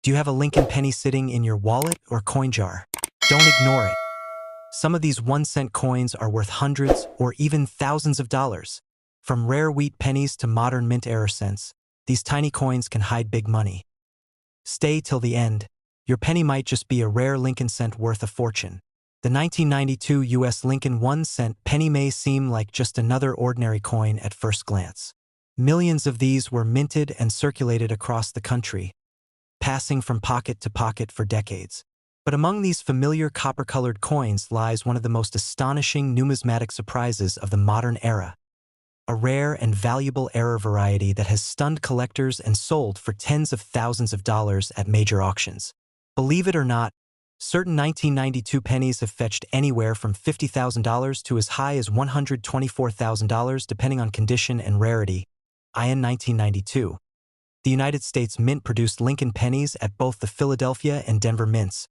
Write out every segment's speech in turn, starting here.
Do you have a Lincoln penny sitting in your wallet or coin jar? Don't ignore it. Some of these 1-cent coins are worth hundreds or even thousands of dollars. From rare wheat pennies to modern mint-era cents, these tiny coins can hide big money. Stay till the end. Your penny might just be a rare Lincoln cent worth a fortune. The 1992 U.S. Lincoln 1-cent penny may seem like just another ordinary coin at first glance. Millions of these were minted and circulated across the country, passing from pocket to pocket for decades. But among these familiar copper-colored coins lies one of the most astonishing numismatic surprises of the modern era. A rare and valuable error variety that has stunned collectors and sold for tens of thousands of dollars at major auctions. Believe it or not, certain 1992 pennies have fetched anywhere from $50,000 to as high as $124,000 depending on condition and rarity. In 1992, the United States Mint produced Lincoln pennies at both the Philadelphia and Denver mints,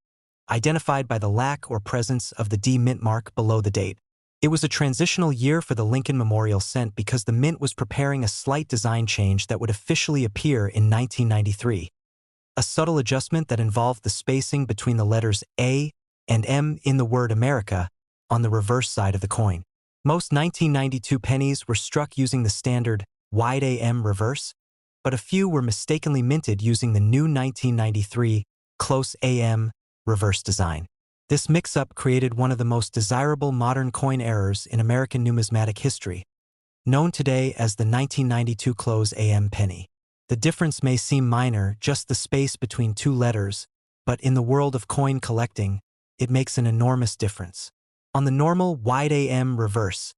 identified by the lack or presence of the D mint mark below the date. It was a transitional year for the Lincoln Memorial Cent because the mint was preparing a slight design change that would officially appear in 1993. A subtle adjustment that involved the spacing between the letters A and M in the word America on the reverse side of the coin. Most 1992 pennies were struck using the standard wide AM reverse, but a few were mistakenly minted using the new 1993 close AM reverse design. This mix-up created one of the most desirable modern coin errors in American numismatic history, known today as the 1992 close AM penny. The difference may seem minor, just the space between two letters, but in the world of coin collecting, it makes an enormous difference. On the normal wide AM reverse,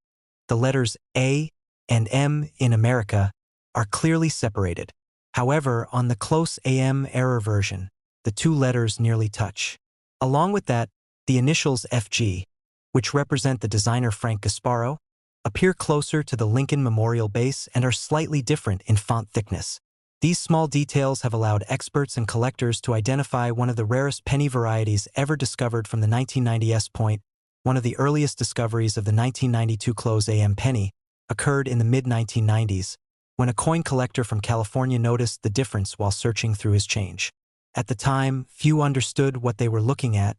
the letters A and M in America are clearly separated. However, on the close AM error version, the two letters nearly touch. Along with that, the initials FG, which represent the designer Frank Gasparo, appear closer to the Lincoln Memorial base and are slightly different in font thickness. These small details have allowed experts and collectors to identify one of the rarest penny varieties ever discovered from the 1990s point. One of the earliest discoveries of the 1992 close AM penny occurred in the mid-1990s, when a coin collector from California noticed the difference while searching through his change. At the time, few understood what they were looking at,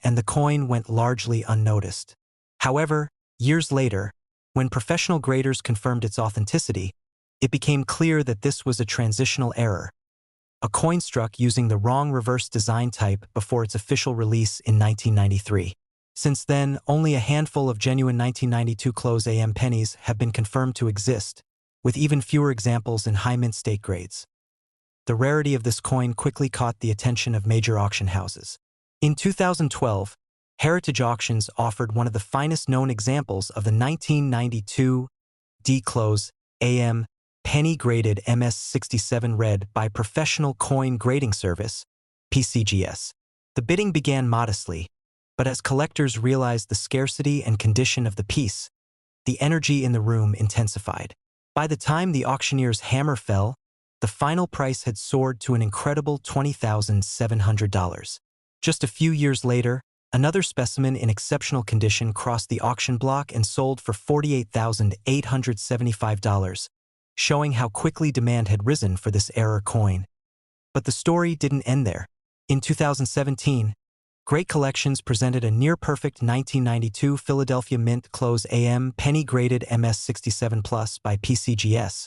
and the coin went largely unnoticed. However, years later, when professional graders confirmed its authenticity, it became clear that this was a transitional error, a coin struck using the wrong reverse design type before its official release in 1993. Since then, only a handful of genuine 1992 close AM pennies have been confirmed to exist, with even fewer examples in high mint state grades. The rarity of this coin quickly caught the attention of major auction houses. In 2012, Heritage Auctions offered one of the finest known examples of the 1992 D-close AM penny-graded MS67 red by Professional Coin Grading Service, PCGS. The bidding began modestly, but as collectors realized the scarcity and condition of the piece, the energy in the room intensified. By the time the auctioneer's hammer fell, the final price had soared to an incredible $20,700. Just a few years later, another specimen in exceptional condition crossed the auction block and sold for $48,875, showing how quickly demand had risen for this error coin. But the story didn't end there. In 2017, Great Collections presented a near-perfect 1992 Philadelphia Mint Close AM penny-graded MS67 Plus by PCGS,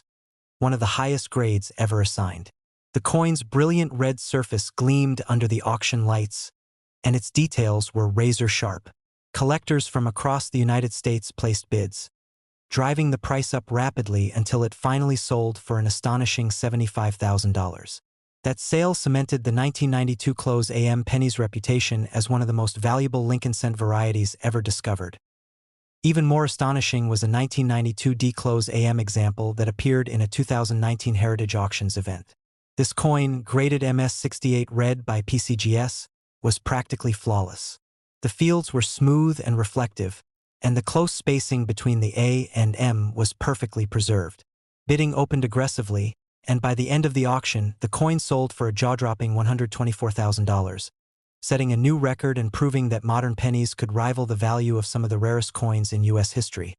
one of the highest grades ever assigned. The coin's brilliant red surface gleamed under the auction lights, and its details were razor-sharp. Collectors from across the United States placed bids, driving the price up rapidly until it finally sold for an astonishing $75,000. That sale cemented the 1992 close AM penny's reputation as one of the most valuable Lincoln cent varieties ever discovered. Even more astonishing was a 1992 D-close AM example that appeared in a 2019 Heritage Auctions event. This coin, graded MS68 red by PCGS, was practically flawless. The fields were smooth and reflective, and the close spacing between the A and M was perfectly preserved. Bidding opened aggressively, and by the end of the auction, the coin sold for a jaw-dropping $124,000, setting a new record and proving that modern pennies could rival the value of some of the rarest coins in U.S. history.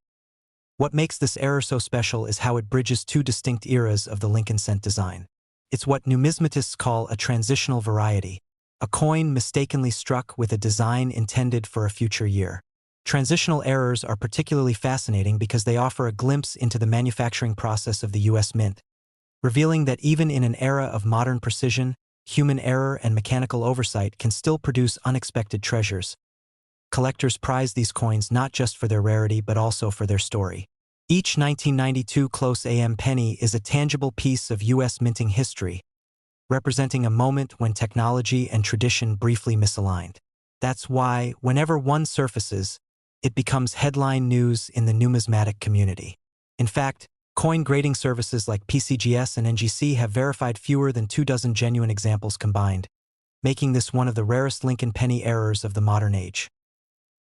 What makes this error so special is how it bridges two distinct eras of the Lincoln cent design. It's what numismatists call a transitional variety, a coin mistakenly struck with a design intended for a future year. Transitional errors are particularly fascinating because they offer a glimpse into the manufacturing process of the U.S. Mint, revealing that even in an era of modern precision, human error and mechanical oversight can still produce unexpected treasures. Collectors prize these coins not just for their rarity but also for their story. Each 1992 close AM penny is a tangible piece of U.S. minting history, representing a moment when technology and tradition briefly misaligned. That's why, whenever one surfaces, it becomes headline news in the numismatic community. In fact, coin grading services like PCGS and NGC have verified fewer than 24 genuine examples combined, making this one of the rarest Lincoln penny errors of the modern age.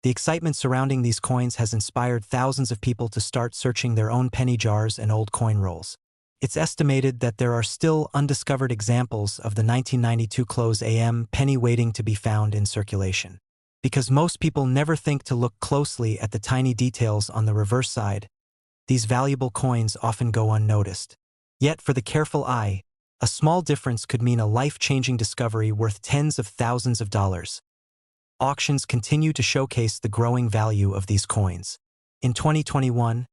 The excitement surrounding these coins has inspired thousands of people to start searching their own penny jars and old coin rolls. It's estimated that there are still undiscovered examples of the 1992 close AM penny waiting to be found in circulation. Because most people never think to look closely at the tiny details on the reverse side, these valuable coins often go unnoticed. Yet for the careful eye, a small difference could mean a life-changing discovery worth tens of thousands of dollars. Auctions continue to showcase the growing value of these coins. In 2021,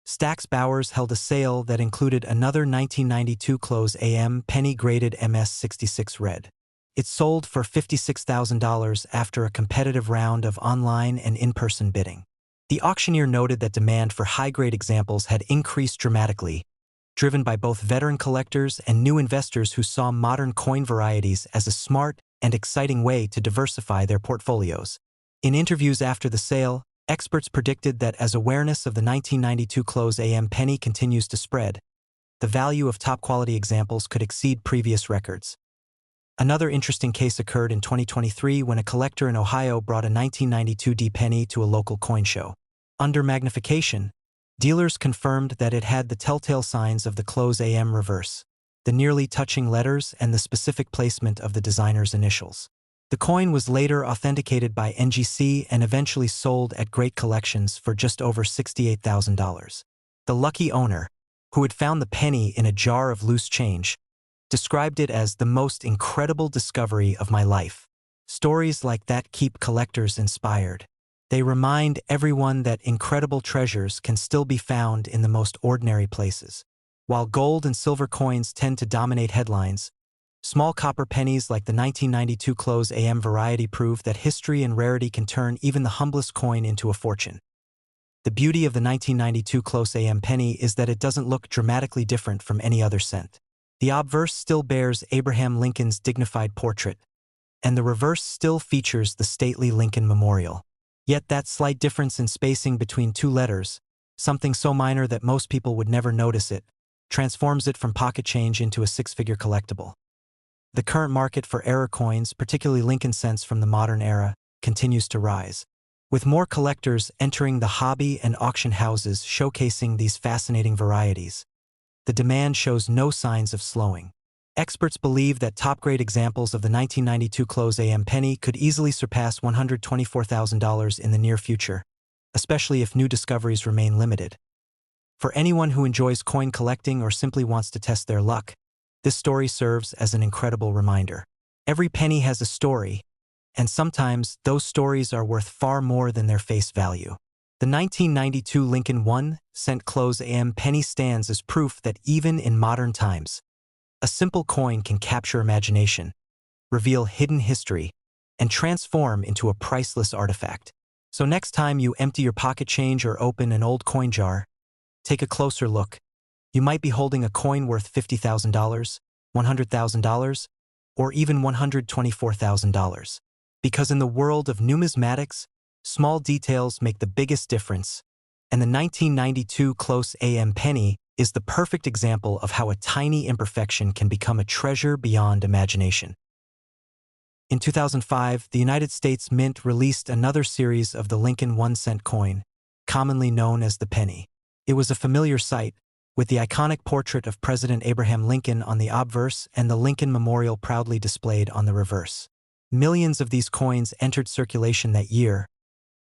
Stax Bowers held a sale that included another 1992 close AM penny-graded MS66 red. It sold for $56,000 after a competitive round of online and in-person bidding. The auctioneer noted that demand for high-grade examples had increased dramatically, driven by both veteran collectors and new investors who saw modern coin varieties as a smart and exciting way to diversify their portfolios. In interviews after the sale, experts predicted that as awareness of the 1992 close AM penny continues to spread, the value of top-quality examples could exceed previous records. Another interesting case occurred in 2023 when a collector in Ohio brought a 1992 D penny to a local coin show. Under magnification, dealers confirmed that it had the telltale signs of the close AM reverse, the nearly touching letters and the specific placement of the designer's initials. The coin was later authenticated by NGC and eventually sold at Great Collections for just over $68,000. The lucky owner, who had found the penny in a jar of loose change, described it as the most incredible discovery of my life. Stories like that keep collectors inspired. They remind everyone that incredible treasures can still be found in the most ordinary places. While gold and silver coins tend to dominate headlines, small copper pennies like the 1992 close AM variety prove that history and rarity can turn even the humblest coin into a fortune. The beauty of the 1992 close AM penny is that it doesn't look dramatically different from any other cent. The obverse still bears Abraham Lincoln's dignified portrait, and the reverse still features the stately Lincoln Memorial. Yet that slight difference in spacing between two letters, something so minor that most people would never notice it, transforms it from pocket change into a six-figure collectible. The current market for error coins, particularly Lincoln cents from the modern era, continues to rise, with more collectors entering the hobby and auction houses showcasing these fascinating varieties. The demand shows no signs of slowing. Experts believe that top-grade examples of the 1992 close AM penny could easily surpass $124,000 in the near future, especially if new discoveries remain limited. For anyone who enjoys coin collecting or simply wants to test their luck, this story serves as an incredible reminder. Every penny has a story, and sometimes those stories are worth far more than their face value. The 1992 Lincoln 1-cent close AM penny stands as proof that even in modern times, a simple coin can capture imagination, reveal hidden history, and transform into a priceless artifact. So next time you empty your pocket change or open an old coin jar, take a closer look. You might be holding a coin worth $50,000, $100,000, or even $124,000. Because in the world of numismatics, small details make the biggest difference, and the 1992 close AM penny is the perfect example of how a tiny imperfection can become a treasure beyond imagination. In 2005, the United States Mint released another series of the Lincoln 1-cent coin, commonly known as the penny. It was a familiar sight, with the iconic portrait of President Abraham Lincoln on the obverse and the Lincoln Memorial proudly displayed on the reverse. Millions of these coins entered circulation that year,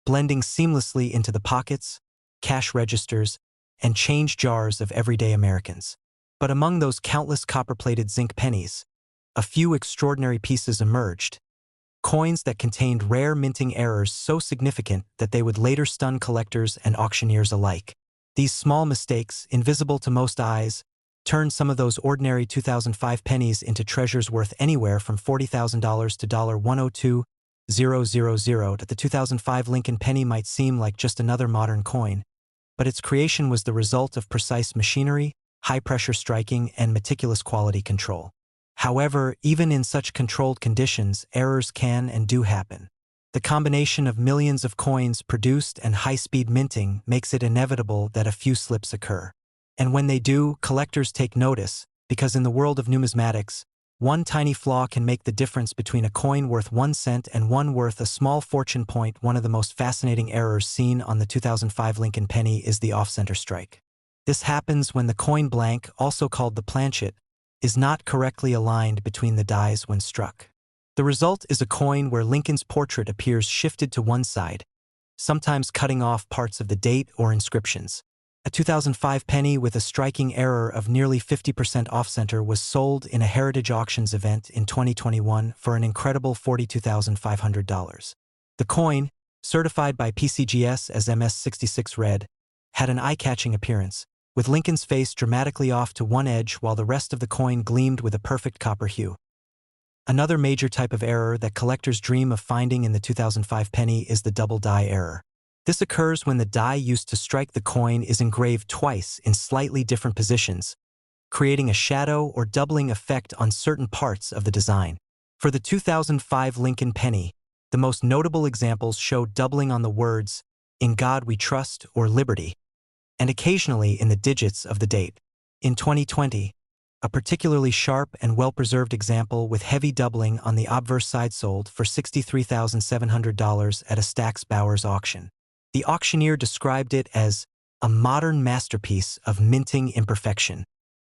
blending seamlessly into the pockets, cash registers, and change jars of everyday Americans. But among those countless copper-plated zinc pennies, a few extraordinary pieces emerged, coins that contained rare minting errors so significant that they would later stun collectors and auctioneers alike. These small mistakes, invisible to most eyes, turned some of those ordinary 2005 pennies into treasures worth anywhere from $40,000 to $102,000. The 2005 Lincoln penny might seem like just another modern coin, but its creation was the result of precise machinery, high-pressure striking, and meticulous quality control. However, even in such controlled conditions, errors can and do happen. The combination of millions of coins produced and high-speed minting makes it inevitable that a few slips occur. And when they do, collectors take notice, because in the world of numismatics, one tiny flaw can make the difference between a coin worth 1 cent and one worth a small fortune. One of the most fascinating errors seen on the 2005 Lincoln penny is the off-center strike. This happens when the coin blank, also called the planchet, is not correctly aligned between the dies when struck. The result is a coin where Lincoln's portrait appears shifted to one side, sometimes cutting off parts of the date or inscriptions. A 2005 penny with a striking error of nearly 50% off-center was sold in a Heritage Auctions event in 2021 for an incredible $42,500. The coin, certified by PCGS as MS66 Red, had an eye-catching appearance, with Lincoln's face dramatically off to one edge while the rest of the coin gleamed with a perfect copper hue. Another major type of error that collectors dream of finding in the 2005 penny is the double die error. This occurs when the die used to strike the coin is engraved twice in slightly different positions, creating a shadow or doubling effect on certain parts of the design. For the 2005 Lincoln penny, the most notable examples show doubling on the words, "In God We Trust" or "Liberty," and occasionally in the digits of the date. In 2020, a particularly sharp and well-preserved example with heavy doubling on the obverse side sold for $63,700 at a Stack's Bowers auction. The auctioneer described it as a modern masterpiece of minting imperfection.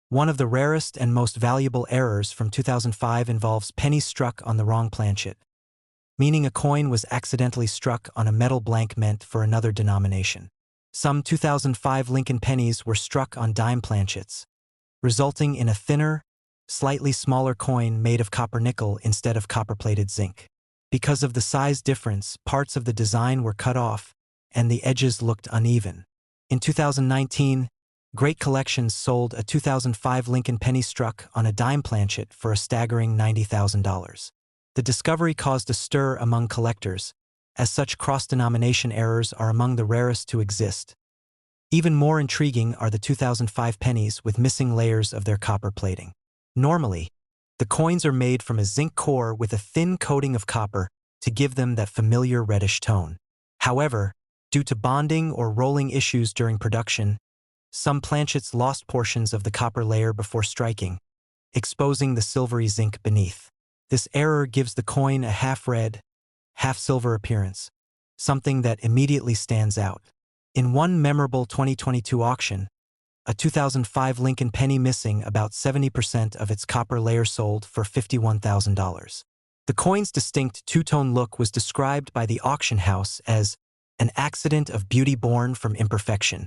One of the rarest and most valuable errors from 2005 involves pennies struck on the wrong planchet, meaning a coin was accidentally struck on a metal blank meant for another denomination. Some 2005 Lincoln pennies were struck on dime planchets, resulting in a thinner, slightly smaller coin made of copper nickel instead of copper-plated zinc. Because of the size difference, parts of the design were cut off, and the edges looked uneven. In 2019, Great Collections sold a 2005 Lincoln penny struck on a dime planchet for a staggering $90,000. The discovery caused a stir among collectors, as such cross-denomination errors are among the rarest to exist. Even more intriguing are the 2005 pennies with missing layers of their copper plating. Normally, the coins are made from a zinc core with a thin coating of copper to give them that familiar reddish tone. However, due to bonding or rolling issues during production, some planchets lost portions of the copper layer before striking, exposing the silvery zinc beneath. This error gives the coin a half-red, half-silver appearance, something that immediately stands out. In one memorable 2022 auction, a 2005 Lincoln penny missing about 70% of its copper layer sold for $51,000. The coin's distinct two-tone look was described by the auction house as an accident of beauty born from imperfection.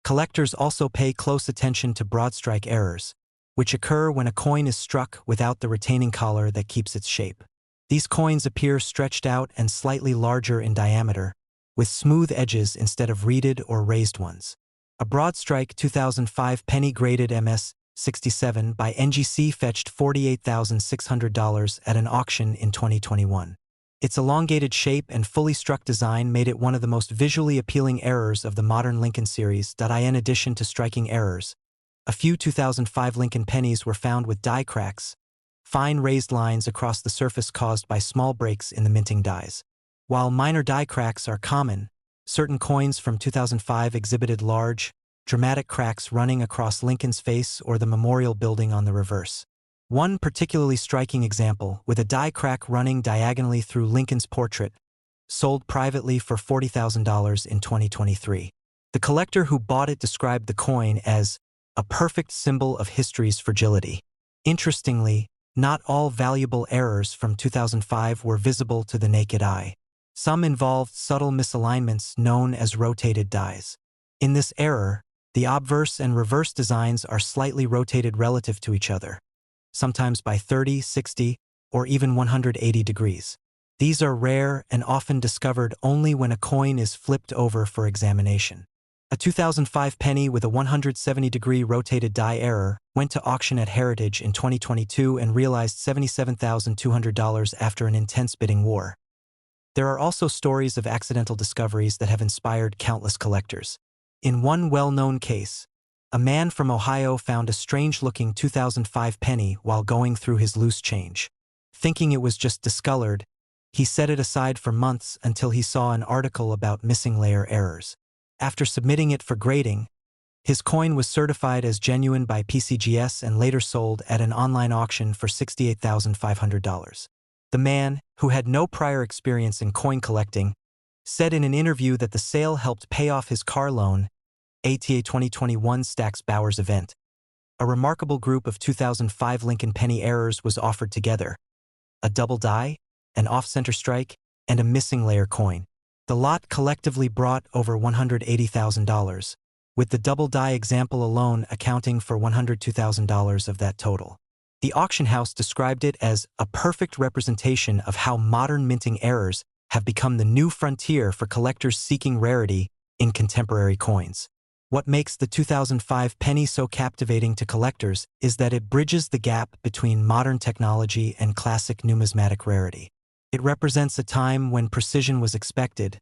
Collectors also pay close attention to broadstrike errors, which occur when a coin is struck without the retaining collar that keeps its shape. These coins appear stretched out and slightly larger in diameter, with smooth edges instead of reeded or raised ones. A broadstrike 2005 penny graded MS67 by NGC fetched $48,600 at an auction in 2021. Its elongated shape and fully struck design made it one of the most visually appealing errors of the modern Lincoln series. In addition to striking errors, a few 2005 Lincoln pennies were found with die cracks, fine raised lines across the surface caused by small breaks in the minting dies. While minor die cracks are common, certain coins from 2005 exhibited large, dramatic cracks running across Lincoln's face or the memorial building on the reverse. One particularly striking example, with a die crack running diagonally through Lincoln's portrait, sold privately for $40,000 in 2023. The collector who bought it described the coin as a perfect symbol of history's fragility. Interestingly, not all valuable errors from 2005 were visible to the naked eye. Some involved subtle misalignments known as rotated dies. In this error, The obverse and reverse designs are slightly rotated relative to each other, sometimes by 30, 60, or even 180 degrees. These are rare and often discovered only when a coin is flipped over for examination. A 2005 penny with a 170-degree rotated die error went to auction at Heritage in 2022 and realized $77,200 after an intense bidding war. There are also stories of accidental discoveries that have inspired countless collectors. In one well-known case, a man from Ohio found a strange-looking 2005 penny while going through his loose change. Thinking it was just discolored, he set it aside for months until he saw an article about missing layer errors. After submitting it for grading, his coin was certified as genuine by PCGS and later sold at an online auction for $68,500. The man, who had no prior experience in coin collecting, said in an interview that the sale helped pay off his car loan, ATA 2021 Stax Bowers event. A remarkable group of 2005 Lincoln penny errors was offered together: a double die, an off-center strike, and a missing layer coin. The lot collectively brought over $180,000, with the double die example alone accounting for $102,000 of that total. The auction house described it as a perfect representation of how modern minting errors have become the new frontier for collectors seeking rarity in contemporary coins. What makes the 2005 penny so captivating to collectors is that it bridges the gap between modern technology and classic numismatic rarity. It represents a time when precision was expected,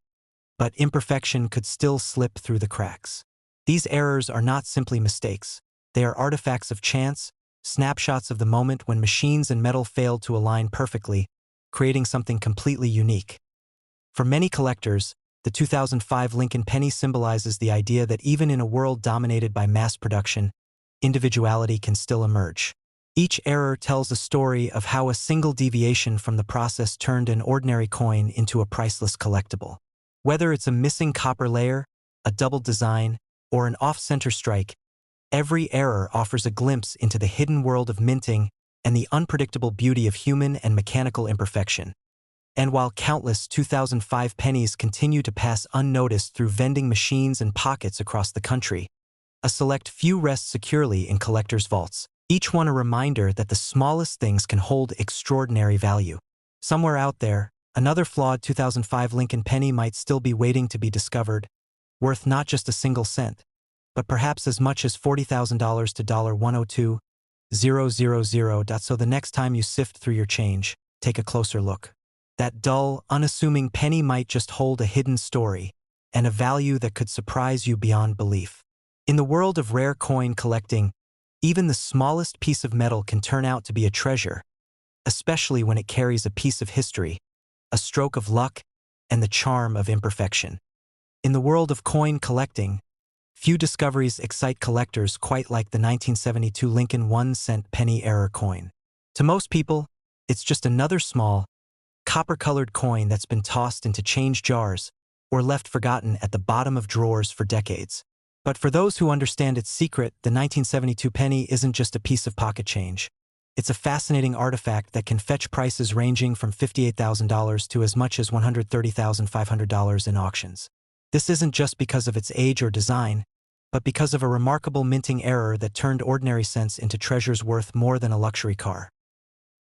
but imperfection could still slip through the cracks. These errors are not simply mistakes. They are artifacts of chance, snapshots of the moment when machines and metal failed to align perfectly, creating something completely unique. For many collectors, the 2005 Lincoln penny symbolizes the idea that even in a world dominated by mass production, individuality can still emerge. Each error tells a story of how a single deviation from the process turned an ordinary coin into a priceless collectible. Whether it's a missing copper layer, a double design, or an off-center strike, every error offers a glimpse into the hidden world of minting and the unpredictable beauty of human and mechanical imperfection. And while countless 2005 pennies continue to pass unnoticed through vending machines and pockets across the country, a select few rest securely in collectors' vaults, each one a reminder that the smallest things can hold extraordinary value. Somewhere out there, another flawed 2005 Lincoln penny might still be waiting to be discovered, worth not just a single cent, but perhaps as much as $40,000 to $102,000. So the next time you sift through your change, take a closer look. That dull, unassuming penny might just hold a hidden story and a value that could surprise you beyond belief. In the world of rare coin collecting, even the smallest piece of metal can turn out to be a treasure, especially when it carries a piece of history, a stroke of luck, and the charm of imperfection. In the world of coin collecting, few discoveries excite collectors quite like the 1972 Lincoln 1-cent penny error coin. To most people, it's just another small, copper-colored coin that's been tossed into change jars or left forgotten at the bottom of drawers for decades. But for those who understand its secret, the 1972 penny isn't just a piece of pocket change. It's a fascinating artifact that can fetch prices ranging from $58,000 to as much as $130,500 in auctions. This isn't just because of its age or design, but because of a remarkable minting error that turned ordinary cents into treasures worth more than a luxury car.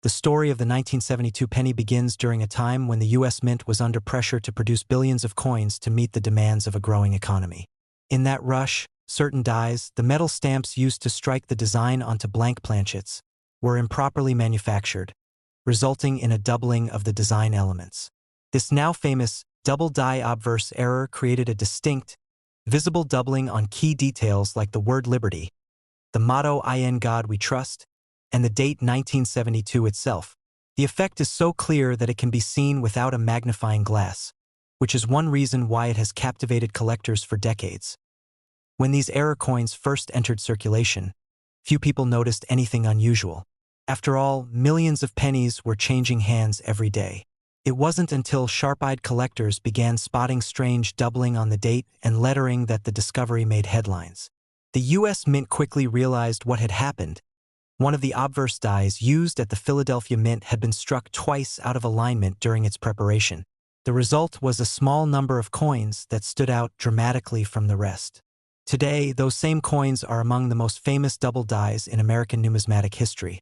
The story of the 1972 penny begins during a time when the U.S. Mint was under pressure to produce billions of coins to meet the demands of a growing economy. In that rush, certain dies, the metal stamps used to strike the design onto blank planchets, were improperly manufactured, resulting in a doubling of the design elements. This now famous double die obverse error created a distinct, visible doubling on key details like the word liberty, the motto "In God We Trust," and the date 1972 itself. The effect is so clear that it can be seen without a magnifying glass, which is one reason why it has captivated collectors for decades. When these error coins first entered circulation, few people noticed anything unusual. After all, millions of pennies were changing hands every day. It wasn't until sharp-eyed collectors began spotting strange doubling on the date and lettering that the discovery made headlines. The U.S. Mint quickly realized what had happened. One of the obverse dies used at the Philadelphia Mint had been struck twice out of alignment during its preparation. The result was a small number of coins that stood out dramatically from the rest. Today, those same coins are among the most famous double dies in American numismatic history.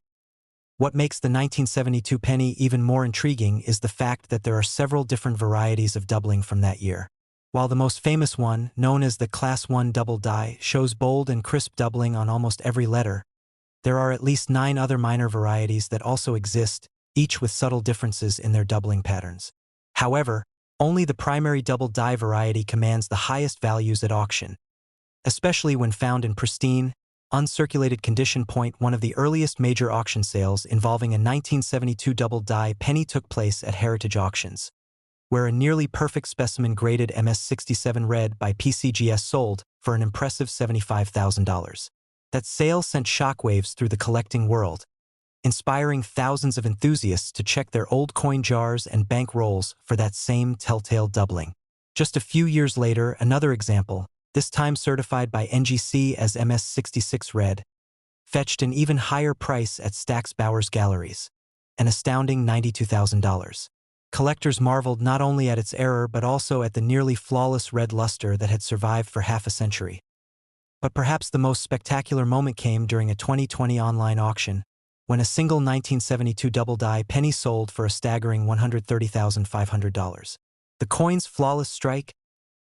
What makes the 1972 penny even more intriguing is the fact that there are several different varieties of doubling from that year. While the most famous one, known as the Class 1 double die, shows bold and crisp doubling on almost every letter, there are at least 9 other minor varieties that also exist, each with subtle differences in their doubling patterns. However, only the primary double die variety commands the highest values at auction, especially when found in pristine, uncirculated condition. One of the earliest major auction sales involving a 1972 double die penny took place at Heritage Auctions, where a nearly perfect specimen graded MS-67 red by PCGS sold for an impressive $75,000. That sale sent shockwaves through the collecting world, inspiring thousands of enthusiasts to check their old coin jars and bank rolls for that same telltale doubling. Just a few years later, another example, this time certified by NGC as MS-66 red, fetched an even higher price at Stack's Bowers Galleries, an astounding $92,000. Collectors marveled not only at its error but also at the nearly flawless red luster that had survived for half a century. But perhaps the most spectacular moment came during a 2020 online auction, when a single 1972 double die penny sold for a staggering $130,500. The coin's flawless strike,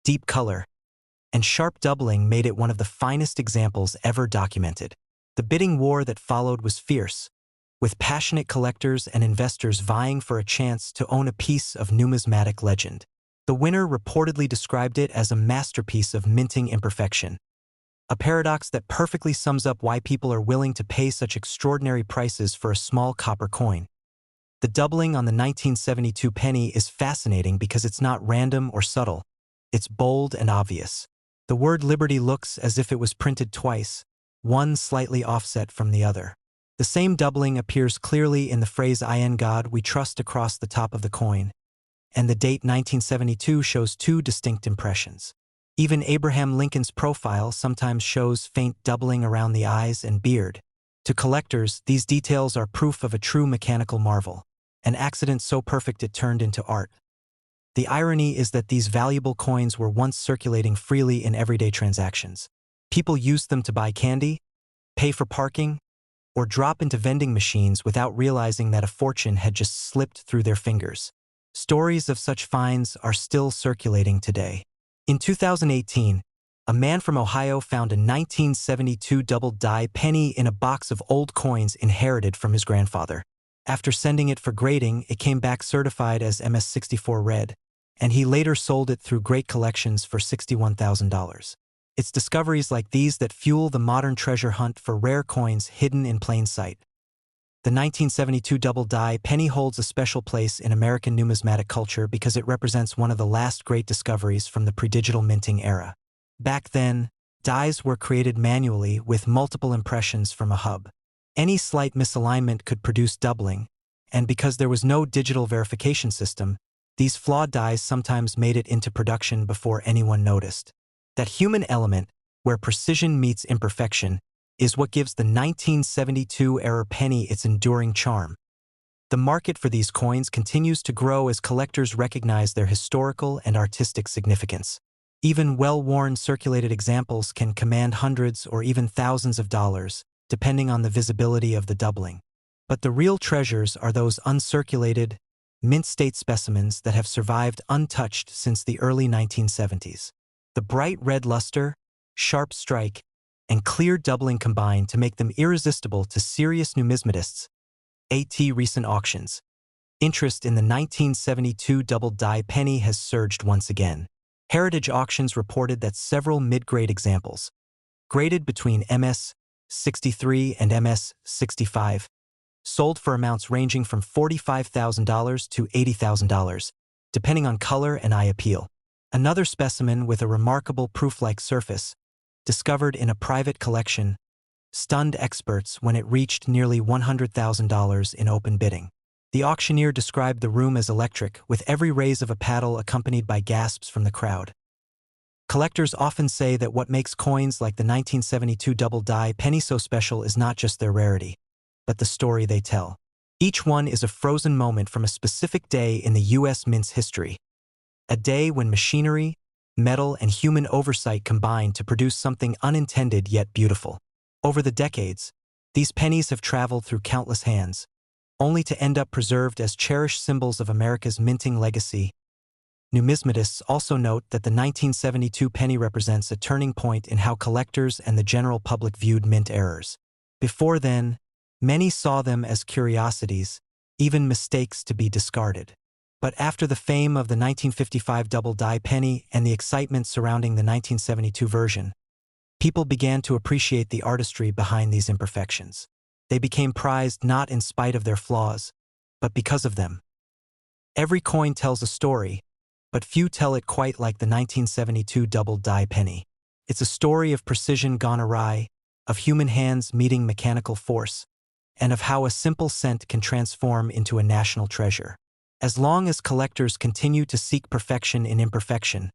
deep color, and sharp doubling made it one of the finest examples ever documented. The bidding war that followed was fierce, with passionate collectors and investors vying for a chance to own a piece of numismatic legend. The winner reportedly described it as a masterpiece of minting imperfection, a paradox that perfectly sums up why people are willing to pay such extraordinary prices for a small copper coin. The doubling on the 1972 penny is fascinating because it's not random or subtle. It's bold and obvious. The word liberty looks as if it was printed twice, one slightly offset from the other. The same doubling appears clearly in the phrase "In God We Trust" across the top of the coin, and the date 1972 shows 2 distinct impressions. Even Abraham Lincoln's profile sometimes shows faint doubling around the eyes and beard. To collectors, these details are proof of a true mechanical marvel, an accident so perfect it turned into art. The irony is that these valuable coins were once circulating freely in everyday transactions. People used them to buy candy, pay for parking, or drop into vending machines without realizing that a fortune had just slipped through their fingers. Stories of such finds are still circulating today. In 2018, a man from Ohio found a 1972 double die penny in a box of old coins inherited from his grandfather. After sending it for grading, it came back certified as MS-64 red, and he later sold it through Great Collections for $61,000. It's discoveries like these that fuel the modern treasure hunt for rare coins hidden in plain sight. The 1972 double die penny holds a special place in American numismatic culture because it represents one of the last great discoveries from the pre-digital minting era. Back then, dies were created manually with multiple impressions from a hub. Any slight misalignment could produce doubling, and because there was no digital verification system, these flawed dies sometimes made it into production before anyone noticed. That human element, where precision meets imperfection, is what gives the 1972 era penny its enduring charm. The market for these coins continues to grow as collectors recognize their historical and artistic significance. Even well-worn circulated examples can command hundreds or even thousands of dollars, depending on the visibility of the doubling. But the real treasures are those uncirculated, mint-state specimens that have survived untouched since the early 1970s. The bright red luster, sharp strike, and clear doubling combine to make them irresistible to serious numismatists. At recent auctions, interest in the 1972 double die penny has surged once again. Heritage Auctions reported that several mid-grade examples, graded between MS-63 and MS-65, sold for amounts ranging from $45,000 to $80,000, depending on color and eye appeal. Another specimen with a remarkable proof-like surface, discovered in a private collection, stunned experts when it reached nearly $100,000 in open bidding. The auctioneer described the room as electric, with every raise of a paddle accompanied by gasps from the crowd. Collectors often say that what makes coins like the 1972 double die penny so special is not just their rarity, but the story they tell. Each one is a frozen moment from a specific day in the U.S. mint's history. A day when machinery, metal, and human oversight combine to produce something unintended yet beautiful. Over the decades, these pennies have traveled through countless hands, only to end up preserved as cherished symbols of America's minting legacy. Numismatists also note that the 1972 penny represents a turning point in how collectors and the general public viewed mint errors. Before then, many saw them as curiosities, even mistakes to be discarded. But after the fame of the 1955 double-die penny and the excitement surrounding the 1972 version, people began to appreciate the artistry behind these imperfections. They became prized not in spite of their flaws, but because of them. Every coin tells a story, but few tell it quite like the 1972 double-die penny. It's a story of precision gone awry, of human hands meeting mechanical force, and of how a simple cent can transform into a national treasure. As long as collectors continue to seek perfection in imperfection,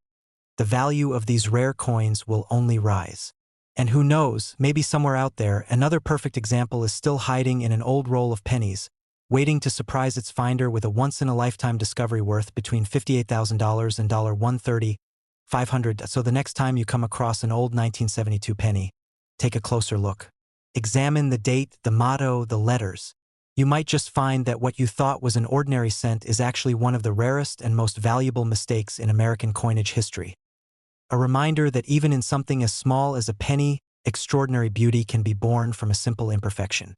the value of these rare coins will only rise. And who knows, maybe somewhere out there, another perfect example is still hiding in an old roll of pennies, waiting to surprise its finder with a once-in-a-lifetime discovery worth between $58,000 and $130,500. So the next time you come across an old 1972 penny, take a closer look. Examine the date, the motto, the letters. You might just find that what you thought was an ordinary cent is actually one of the rarest and most valuable mistakes in American coinage history. A reminder that even in something as small as a penny, extraordinary beauty can be born from a simple imperfection.